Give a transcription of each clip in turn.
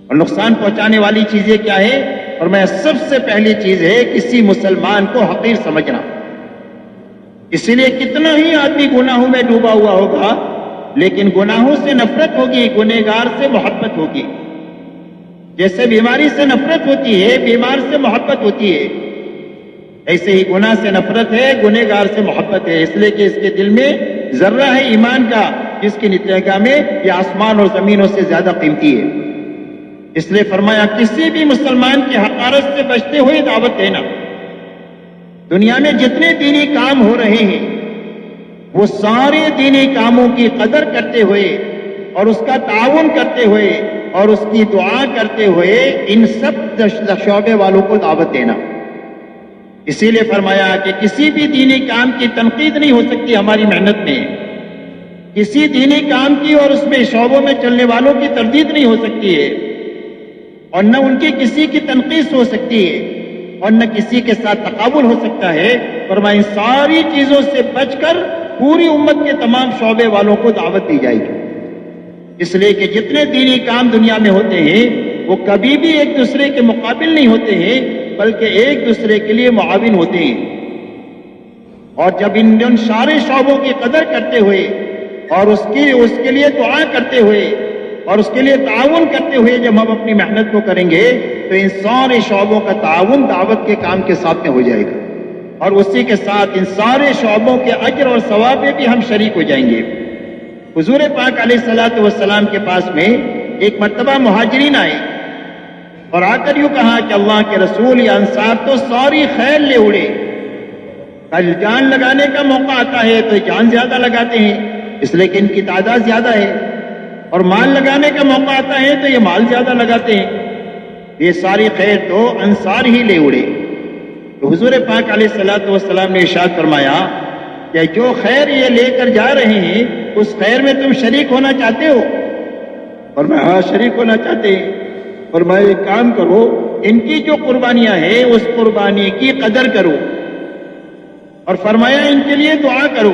اور نقصان پہنچانے والی چیزیں کیا ہے؟ اور میں سب سے پہلی چیز ہے کسی مسلمان کو حقیر سمجھنا. اسی لیے کتنا ہی آدمی گناہوں میں ڈوبا ہوا ہوگا لیکن گناہوں سے نفرت ہوگی، گنہگار سے محبت ہوگی. جیسے بیماری سے نفرت ہوتی ہے، بیمار سے محبت ہوتی ہے، ایسے ہی گناہ سے نفرت ہے، گنہگار سے محبت ہے. اس لیے کہ اس کے دل میں ذرہ ہے ایمان کا جس کی نگاہ میں یہ آسمان اور زمینوں سے زیادہ قیمتی ہے. اس لیے فرمایا کسی بھی مسلمان کی حقارت سے بچتے ہوئے دعوت دینا. دنیا میں جتنے دینی کام ہو رہے ہیں وہ سارے دینی کاموں کی قدر کرتے ہوئے اور اس کا تعاون کرتے ہوئے اور اس کی دعا کرتے ہوئے ان سب شعبے والوں کو دعوت دینا. اسی لیے فرمایا کہ کسی بھی دینی کام کی تنقید نہیں ہو سکتی ہماری محنت میں، کسی دینی کام کی اور اس میں شعبوں میں چلنے والوں کی تردید نہیں ہو سکتی ہے، اور نہ ان کی کسی کی تنقید ہو سکتی ہے اور نہ کسی کے ساتھ تقابل ہو سکتا ہے. فرمایا ان ساری چیزوں سے بچ کر پوری امت کے تمام شعبے والوں کو دعوت دی جائے گی. اس لیے کہ جتنے دینی کام دنیا میں ہوتے ہیں وہ کبھی بھی ایک دوسرے کے مقابل نہیں ہوتے ہیں بلکہ ایک دوسرے کے لیے معاون ہوتے ہیں. اور جب ان سارے شعبوں کی قدر کرتے ہوئے اور اس کے لیے دعا کرتے ہوئے اور اس کے لیے تعاون کرتے ہوئے جب ہم اپنی محنت کو کریں گے تو ان سارے شعبوں کا تعاون دعوت کے کام کے ساتھ میں ہو جائے گا اور اسی کے ساتھ ان سارے شعبوں کے اجر اور ثواب میں بھی ہم شریک ہو جائیں گے. حضور پاک علیہ الصلوۃ والسلام کے پاس میں ایک مرتبہ مہاجرین آئے اور آ کر یوں کہا کہ اللہ کے رسول یا انصار تو ساری خیر لے اڑے، کل جان لگانے کا موقع آتا ہے تو جان زیادہ لگاتے ہیں اس لیے کہ ان کی تعداد زیادہ ہے، اور مال لگانے کا موقع آتا ہے تو یہ مال زیادہ لگاتے ہیں. یہ ساری خیر تو انصار ہی لے اڑے. تو حضور پاک علیہ الصلوۃ والسلام نے ارشاد فرمایا کہ جو خیر یہ لے کر جا رہے ہیں اس خیر میں تم شریک ہونا چاہتے ہو؟ اور میں ہاں شریک ہونا چاہتے ہیں. اور میں ایک کام کرو، ان کی جو قربانیاں ہیں اس قربانی کی قدر کرو، اور فرمایا ان کے لیے دعا کرو.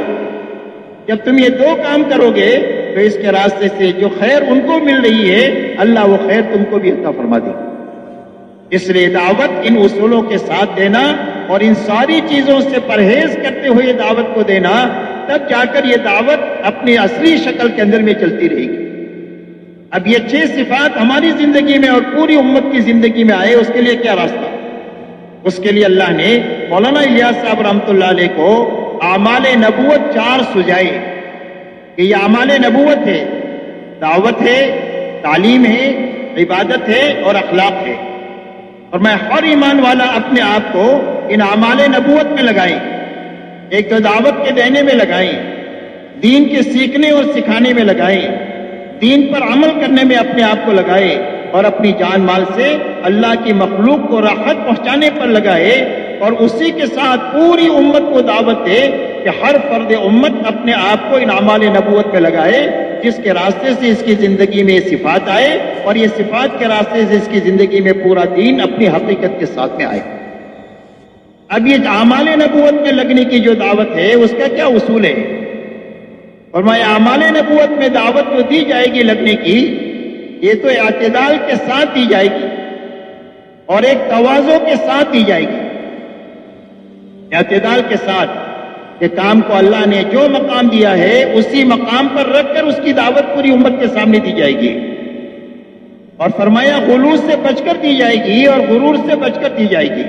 جب تم یہ دو کام کرو گے تو اس کے راستے سے جو خیر ان کو مل رہی ہے اللہ وہ خیر تم کو بھی عطا فرما دے. اس لیے دعوت ان اصولوں کے ساتھ دینا اور ان ساری چیزوں سے پرہیز کرتے ہوئے دعوت کو دینا، تب جا کر یہ دعوت اپنی اصلی شکل کے اندر میں چلتی رہے گی. اب یہ 6 صفات ہماری زندگی میں اور پوری امت کی زندگی میں آئے، اس کے لیے کیا راستہ؟ اس کے لیے اللہ نے مولانا الیاس صاحب رحمۃ اللہ علیہ کو اعمال نبوت 4 سجائے کہ یہ اعمال نبوت ہے، دعوت ہے، تعلیم ہے، عبادت ہے اور اخلاق ہے. اور میں ہر ایمان والا اپنے آپ کو ان اعمال نبوت میں لگائیں. ایک تو دعوت کے دینے میں لگائیں، دین کے سیکھنے اور سکھانے میں لگائیں، دین پر عمل کرنے میں اپنے آپ کو لگائے اور اپنی جان مال سے اللہ کی مخلوق کو راحت پہنچانے پر لگائے. اور اسی کے ساتھ پوری امت کو دعوت دے کہ ہر فرد امت اپنے آپ کو ان اعمال نبوت میں لگائے جس کے راستے سے اس کی زندگی میں یہ صفات آئے اور یہ صفات کے راستے سے اس کی زندگی میں پورا دین اپنی حقیقت کے ساتھ میں آئے. اب یہ اعمال نبوت میں لگنے کی جو دعوت ہے اس کا کیا اصول ہے؟ اور میں اعمال نبوت میں دعوت جو دی جائے گی لگنے کی، یہ تو اعتدال کے ساتھ دی جائے گی اور ایک تواضع کے ساتھ دی جائے گی. اعتدال کے ساتھ کہ کام کو اللہ نے جو مقام دیا ہے اسی مقام پر رکھ کر اس کی دعوت پوری امت کے سامنے دی جائے گی. اور فرمایا غلو سے بچ کر دی جائے گی اور غرور سے بچ کر دی جائے گی.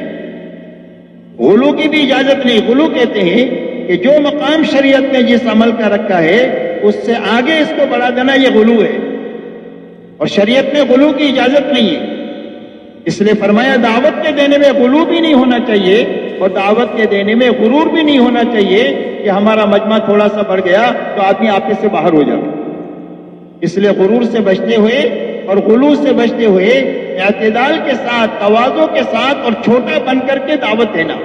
غلو کی بھی اجازت نہیں. غلو کہتے ہیں کہ جو مقام شریعت نے جس عمل کا رکھا ہے اس سے آگے اس کو بڑھا دینا یہ غلو ہے، اور شریعت میں غلو کی اجازت نہیں ہے. اس لیے فرمایا دعوت کے دینے میں غلو بھی نہیں ہونا چاہیے اور دعوت کے دینے میں غرور بھی نہیں ہونا چاہیے کہ ہمارا مجمع تھوڑا سا بڑھ گیا تو آدمی آپے سے باہر ہو جائے. اس لیے غرور سے بچتے ہوئے اور غلو سے بچتے ہوئے اعتدال کے ساتھ، تواضع کے ساتھ اور چھوٹا بن کر کے دعوت دینا.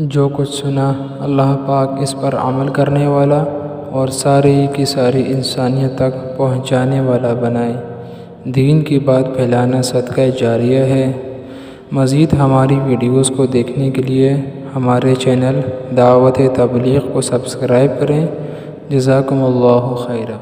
جو کچھ سنا اللہ پاک اس پر عمل کرنے والا اور ساری کی ساری انسانیت تک پہنچانے والا بنائے. دین کی بات پھیلانا صدقہ جاریہ ہے. مزید ہماری ویڈیوز کو دیکھنے کے لیے ہمارے چینل دعوت تبلیغ کو سبسکرائب کریں. جزاکم اللہ خیرہ.